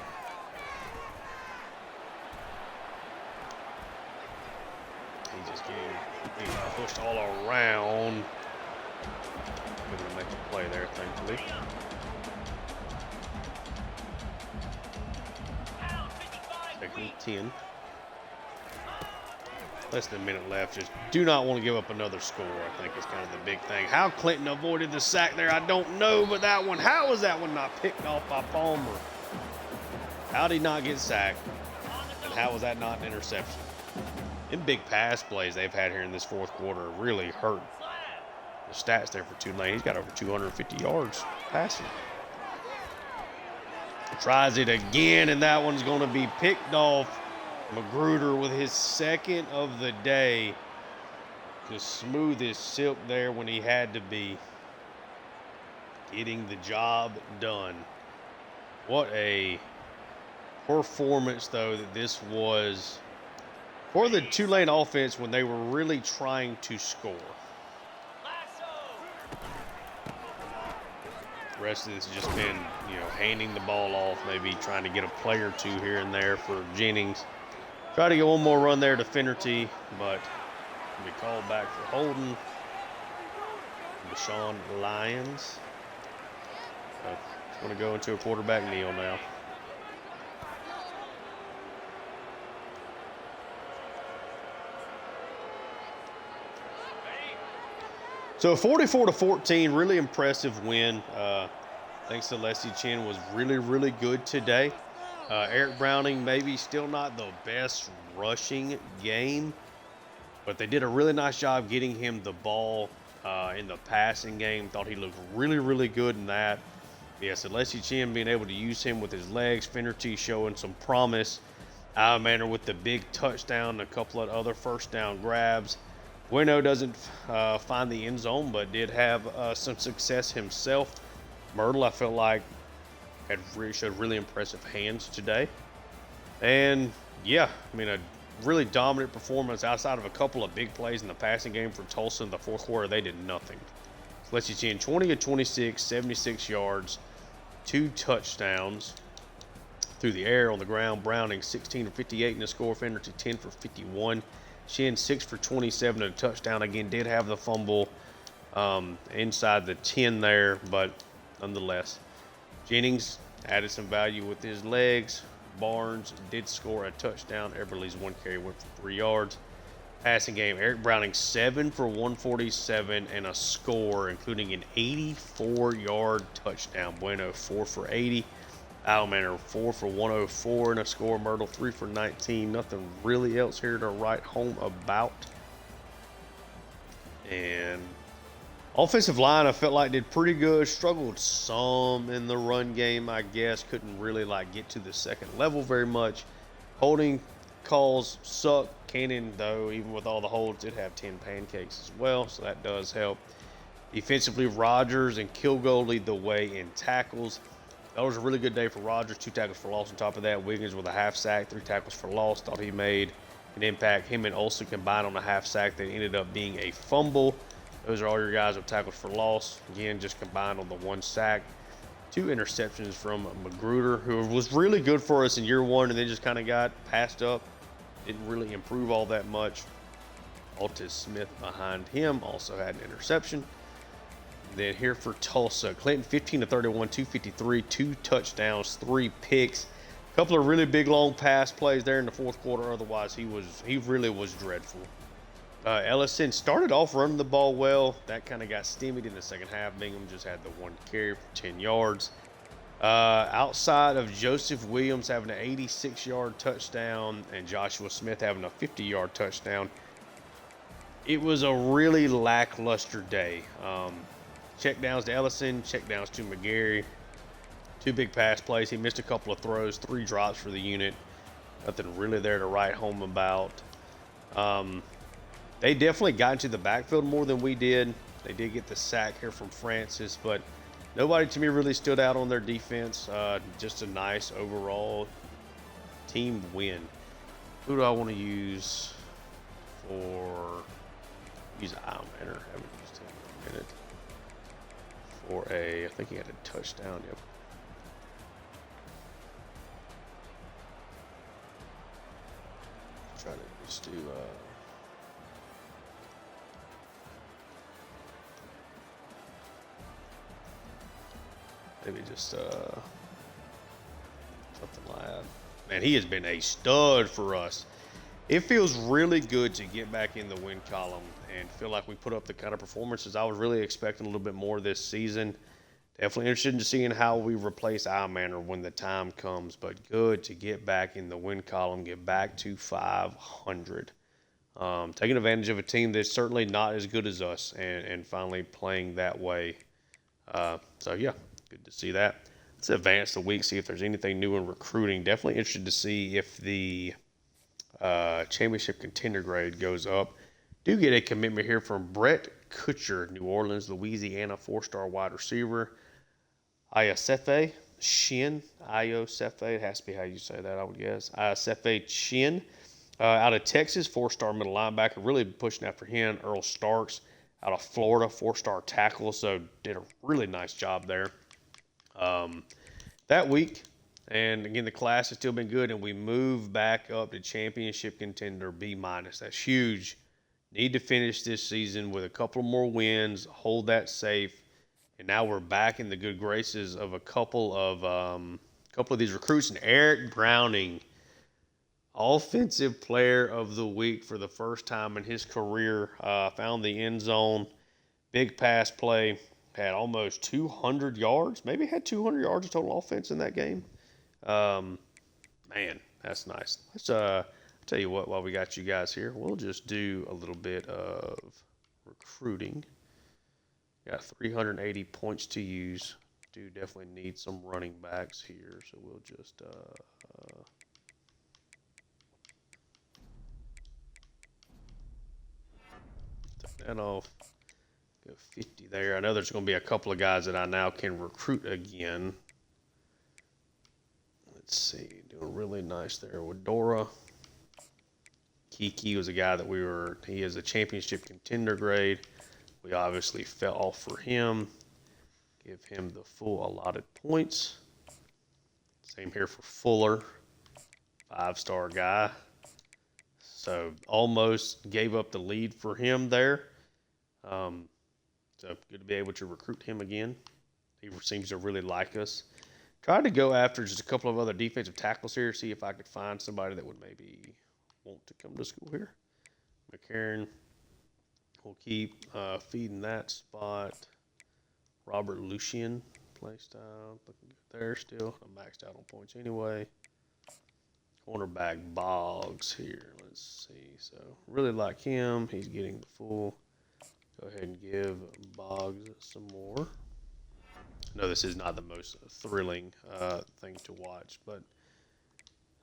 He's just getting pushed all around. Able to make a play there, thankfully. Second and 10. Less than a minute left. Just do not want to give up another score, I think is kind of the big thing. How Clinton avoided the sack there, I don't know, but that one, how was that one not picked off by Palmer? How did he not get sacked? And how was that not an interception? Them big pass plays they've had here in this fourth quarter really hurt the stats there for Tulane. He's got over 250 yards passing. Tries it again, and that one's going to be picked off. Magruder with his second of the day. Just smooth as silk there when he had to be. Getting the job done. What a performance, though, that this was for the Tulane offense when they were really trying to score. The rest of this has just been, handing the ball off, maybe trying to get a play or two here and there for Jennings. Try to get one more run there to Finnerty, but will be called back for Holden. Deshaun Lyons. So it's going to go into a quarterback kneel now. So 44-14, really impressive win. I think Salesi Chen was really, really good today. Eric Browning maybe still not the best rushing game, but they did a really nice job getting him the ball in the passing game. Thought he looked really, really good in that. Yeah, Salesi Chen being able to use him with his legs. Finnerty showing some promise. Manor with the big touchdown, a couple of other first down grabs. Bueno doesn't find the end zone, but did have some success himself. Myrtle, I felt like, showed really impressive hands today. And, yeah, a really dominant performance outside of a couple of big plays in the passing game for Tulsa in the fourth quarter. They did nothing. Salesi Chen, 20 of 26, 76 yards, 2 touchdowns through the air. On the ground, Browning, 16 of 58 in the score. Finnerty, 10 for 51. Chen, 6 for 27 and a touchdown. Again, did have the fumble inside the 10 there, but nonetheless. Jennings added some value with his legs. Barnes did score a touchdown. Everly's 1 carry went for 3 yards. Passing game, Eric Browning 7 for 147 and a score, including an 84-yard touchdown. Bueno 4 for 80. Almaner 4 for 104 and a score. Myrtle 3 for 19. Nothing really else here to write home about. And offensive line, I felt like did pretty good. Struggled some in the run game, I guess. Couldn't really get to the second level very much. Holding calls suck. Cannon, though, even with all the holds, did have 10 pancakes as well, so that does help. Defensively, Rogers and Kilgo lead the way in tackles. That was a really good day for Rogers. 2 tackles for loss on top of that. Wiggins with a half sack, 3 tackles for loss. Thought he made an impact. Him and Olsen combined on a half sack that ended up being a fumble. Those are all your guys with tackles for loss. Again, just combined on the 1 sack. 2 interceptions from Magruder, who was really good for us in year 1 and then just kind of got passed up. Didn't really improve all that much. Altis Smith behind him also had an interception. Then here for Tulsa, Clinton 15 to 31, 253, 2 touchdowns, 3 picks. A couple of really big long pass plays there in the fourth quarter. Otherwise, he really was dreadful. Ellison started off running the ball well. That kind of got stymied in the second half. Bingham just had the 1 carry for 10 yards. Outside of Joseph Williams having an 86-yard touchdown and Joshua Smith having a 50-yard touchdown, it was a really lackluster day. Checkdowns to Ellison, checkdowns to McGarry. 2 big pass plays. He missed a couple of throws, 3 drops for the unit. Nothing really there to write home about. They definitely got into the backfield more than we did. They did get the sack here from Francis, but nobody to me really stood out on their defense. Just a nice overall team win. Who do I want to use for use Almaner? Haven't used him in a minute. I think he had a touchdown. Yep. Try to just do maybe just something like that. Man, he has been a stud for us. It feels really good to get back in the win column and feel like we put up the kind of performances I was really expecting a little bit more this season. Definitely interested in seeing how we replace Almaner when the time comes, but good to get back in the win column, get back to 500. Taking advantage of a team that's certainly not as good as us and finally playing that way. So, yeah, good to see that. Let's advance the week, see if there's anything new in recruiting. Definitely interested to see if the championship contender grade goes up. Do get a commitment here from Brett Kutcher, New Orleans, Louisiana, 4-star wide receiver. Ayasefe Chen, Ayasefe, it has to be how you say that, I would guess. Ayasefe Chen, out of Texas, 4-star middle linebacker, really pushing after him. Earl Starks, out of Florida, 4-star tackle, so did a really nice job there. That week, and again, the class has still been good, and we move back up to championship contender B-. That's huge. Need to finish this season with a couple more wins, hold that safe, and now we're back in the good graces of a couple of these recruits. And Eric Browning, Offensive Player of the Week for the first time in his career, found the end zone, big pass play, had almost 200 yards, maybe had 200 yards of total offense in that game. Man, that's nice. Let's tell you what, while we got you guys here, we'll just do a little bit of recruiting. Got 380 points to use. Do definitely need some running backs here, so we'll just take that off. Go 50 there. I know there's going to be a couple of guys that I now can recruit again. Let's see, doing really nice there with Dora. Kiki was a guy that he is a championship contender grade. We obviously fell off for him. Give him the full allotted points. Same here for Fuller, 5-star guy. So almost gave up the lead for him there. So good to be able to recruit him again. He seems to really like us. Tried to go after just a couple of other defensive tackles here, see if I could find somebody that would maybe want to come to school here. McCarron will keep feeding that spot. Robert Lucian, play style, looking good there still. I'm maxed out on points anyway. Cornerback Boggs here, let's see. So really like him. He's getting the full. Go ahead and give Boggs some more. I know this is not the most thrilling thing to watch, but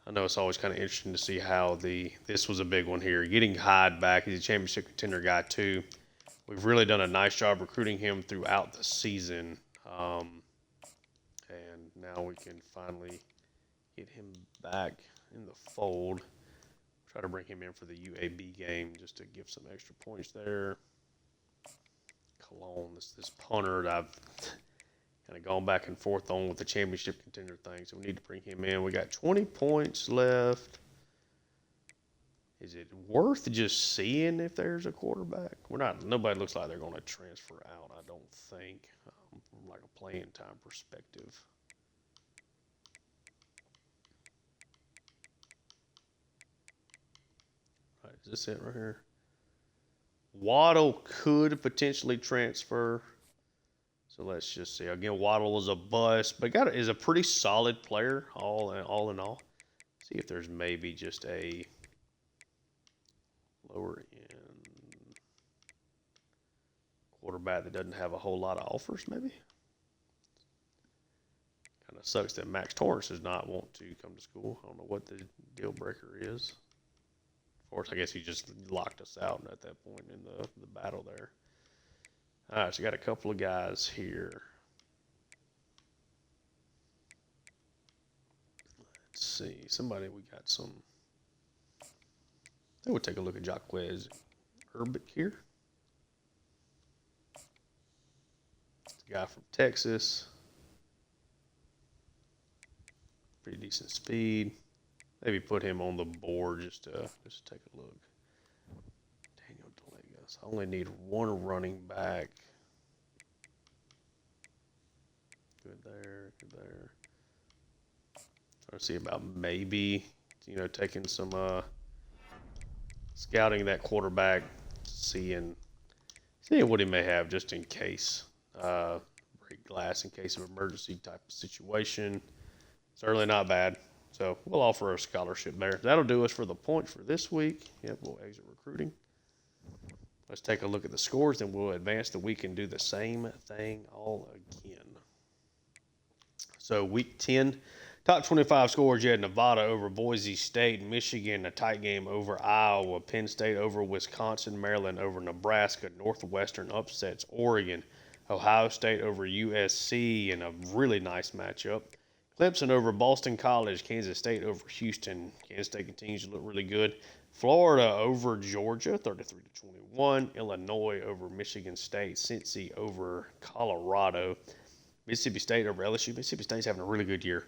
I know it's always kind of interesting to see how this was a big one here. Getting Hyde back, he's a championship contender guy too. We've really done a nice job recruiting him throughout the season, and now we can finally get him back in the fold. Try to bring him in for the UAB game just to give some extra points there. Cologne, this punter that I've kind of gone back and forth on with the championship contender thing, so we need to bring him in. We got 20 points left. Is it worth just seeing if there's a quarterback? Nobody looks like they're going to transfer out, I don't think, from like a playing time perspective. All right, is this it right here? Waddle could potentially transfer. So let's just see. Again, Waddle was a bust, but is a pretty solid player all in all. See if there's maybe just a lower end quarterback that doesn't have a whole lot of offers, maybe. Kind of sucks that Max Torrance does not want to come to school. I don't know what the deal breaker is. Of course, I guess he just locked us out at that point in the battle there. All right, so we got a couple of guys here. Let's see. We got some. I think we'll take a look at Jaquez Urbic here. It's a guy from Texas. Pretty decent speed. Maybe put him on the board just to take a look. Daniel DeLagos. I only need one running back. Good there, good there. Trying to see about maybe, taking some scouting that quarterback, seeing what he may have just in case. Break glass in case of emergency type of situation. Certainly not bad. So we'll offer a scholarship there. That'll do us for the points for this week. Yep, we'll exit recruiting. Let's take a look at the scores, then we'll advance the week and do the same thing all again. So week 10, top 25 scores, you had Nevada over Boise State, Michigan, a tight game over Iowa, Penn State over Wisconsin, Maryland over Nebraska, Northwestern upsets Oregon, Ohio State over USC in a really nice matchup. Clemson over Boston College, Kansas State over Houston. Kansas State continues to look really good. Florida over Georgia, 33-21. Illinois over Michigan State. Cincy over Colorado. Mississippi State over LSU. Mississippi State's having a really good year.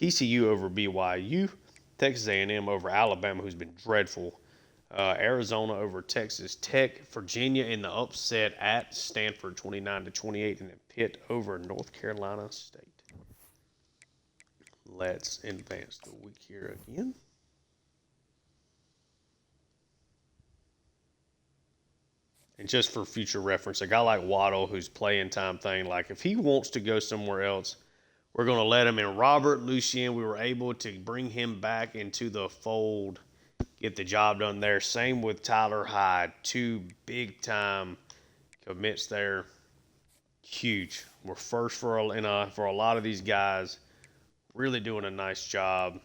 TCU over BYU. Texas A&M over Alabama, who's been dreadful. Arizona over Texas Tech. Virginia in the upset at Stanford, 29-28. And then Pitt over North Carolina State. Let's advance the week here again. And just for future reference, a guy like Waddle, who's playing time thing, like if he wants to go somewhere else, we're going to let him in. Robert Lucien, we were able to bring him back into the fold, get the job done there. Same with Tyler Hyde, 2 big-time commits there. Huge. We're first for a lot of these guys. Really doing a nice job.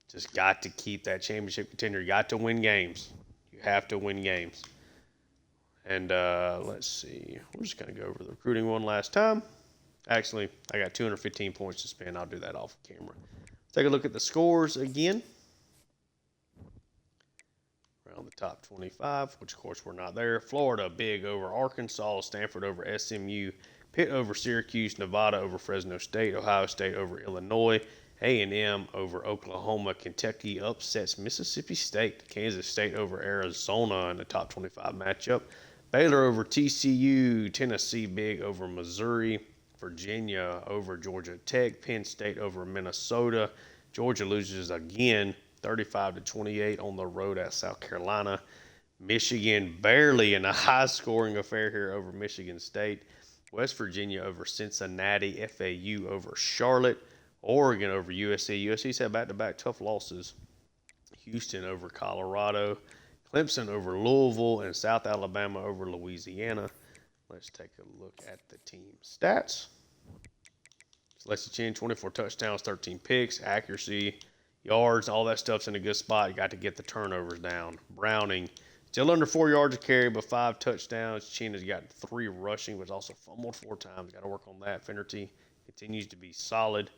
Just got to keep that championship contender. You got to win games. You have to win games. And let's see. We're just going to go over the recruiting one last time. Actually, I got 215 points to spend. I'll do that off camera. Take a look at the scores again. Around the top 25, which of course we're not there. Florida, big over Arkansas. Stanford over SMU. Pitt over Syracuse, Nevada over Fresno State, Ohio State over Illinois, A&M over Oklahoma, Kentucky upsets Mississippi State, Kansas State over Arizona in the top 25 matchup, Baylor over TCU, Tennessee big over Missouri, Virginia over Georgia Tech. Penn State over Minnesota. Georgia loses again, 35-28 on the road at South Carolina. Michigan barely in a high-scoring affair here over Michigan State. West Virginia over Cincinnati. FAU over Charlotte. Oregon over USC. USC's had back-to-back tough losses. Houston over Colorado. Clemson over Louisville. And South Alabama over Louisiana. Let's take a look at the team stats. Salesi Chen, 24 touchdowns, 13 picks, accuracy, yards, all that stuff's in a good spot. You got to get the turnovers down. Browning, still under 4 yards a carry, but 5 touchdowns. Chen has got 3 rushing, but also fumbled 4 times. Got to work on that. Finnerty continues to be solid.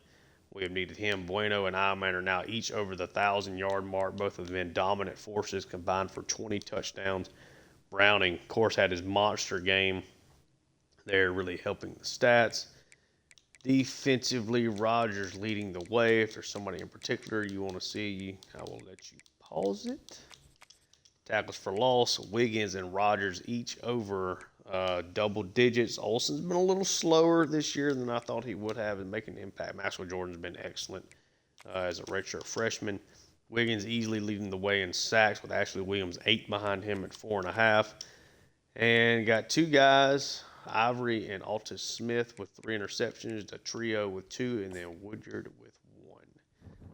We have needed him. Bueno and Iman are now each over the 1,000-yard mark. Both have been dominant forces, combined for 20 touchdowns. Browning, of course, had his monster game. They're really helping the stats. Defensively, Rogers leading the way. If there's somebody in particular you want to see, I will let you pause it. Tackles for loss, Wiggins and Rogers each over double digits. Olsen's been a little slower this year than I thought he would have in making an impact. Maxwell Jordan's been excellent as a redshirt freshman. Wiggins easily leading the way in sacks with Ashley Williams 8 behind him at 4.5. And got 2 guys, Ivory and Altus Smith with 3 interceptions, the trio with 2, and then Woodyard with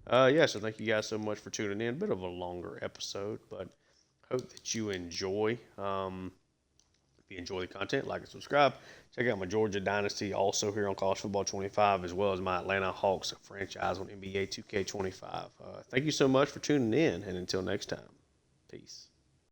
1. So thank you guys so much for tuning in. Bit of a longer episode, but hope that you enjoy. If you enjoy the content, like and subscribe. Check out my Georgia Dynasty also here on College Football 25, as well as my Atlanta Hawks franchise on NBA 2K25. Thank you so much for tuning in, and until next time, peace.